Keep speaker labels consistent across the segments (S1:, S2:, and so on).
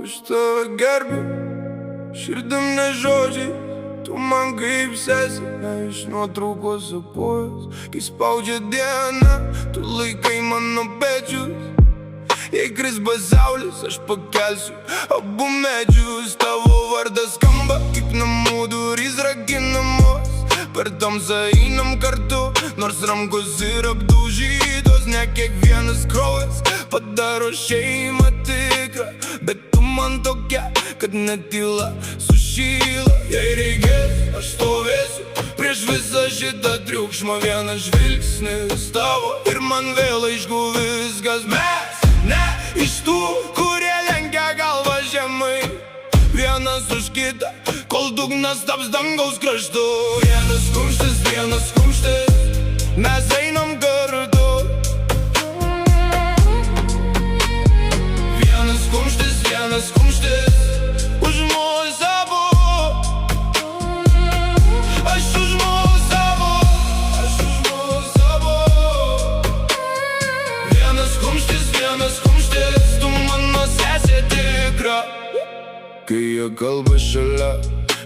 S1: aš tave gerbiu, širdim ne žodžiai, tu man kaip sesė iš nuotraukos apojus. Kai spaudžia diena, tu laikai mano pečius. Jei kris pasaulis, aš pakelsiu abu medžius. Tavo vardas skamba kaip namų durys rakinamos. Per tamsą einam kartu, nors rankos ir apdaužytos. Ne kiekvienas kraujas padaro šeimą tikrą, bet tu man tokia, kad net tyla sušyla. Jei reikės, aš stovėsiu prieš visą šitą triukšmą. Vienas žvilgsnis tavo ir man vėl aišku viskas. Mes ne iš tų, kurie lenkia galvą žemai. Vienas už kitą, kol dugnas taps dangaus kraštu. Vienas kumštis, mes einam kartu. Vienas kumštis, už mus abu. Aš už mus abu. Vienas kumštis, tu mano sesė tikra. Kai jie kalba šalia,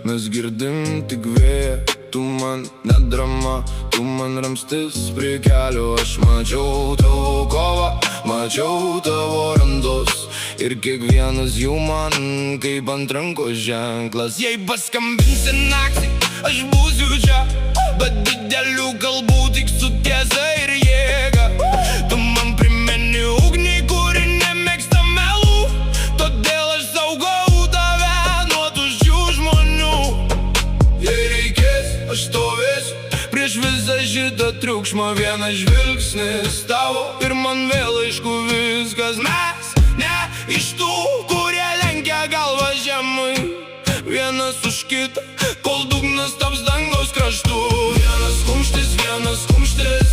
S1: mes girdim tik vėją. Tu man ne drama, tu man ramstis prie kelio. Aš mačiau tavo kovą, mačiau tavo randus, ir kiekvienas jų man kaip ant rankos ženklas. Jei paskambinsi naktį, aš būsiu čia, bet didelių kalbų tik su tiesa ir jėga. Tu man primeni ugnį, kuri nemėgsta melų, todėl aš saugau tave nuo tuščių žmonių. Jei reikės, aš stovėsiu prieš visą šitą triukšmą. Vienas žvilgsnis tavo ir man vėl aišku viskas. Mes ne iš tų, kurie lenkia galvą žemai. Vienas už kitą, kol dugnas taps dangaus kraštu. Vienas kumštis,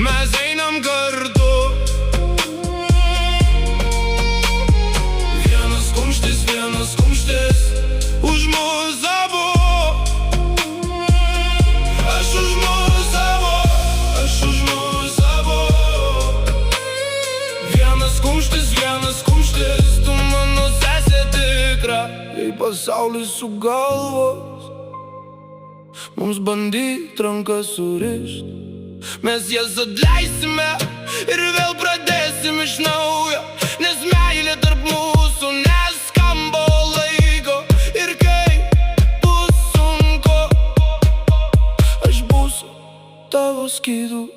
S1: mes einam kartu. Vienas kumštis, už mus abu. Aš už mus abu. Vienas kumštis, tu mano sesė tikra. Jei pasaulis sugalvos mums bandyt rankas surišt, mes jas atleisime ir vėl pradėsim iš naujo. Nes meilė tarp mūsų neskamba laiko, ir kai bus sunku, aš būsiu tavo skydu.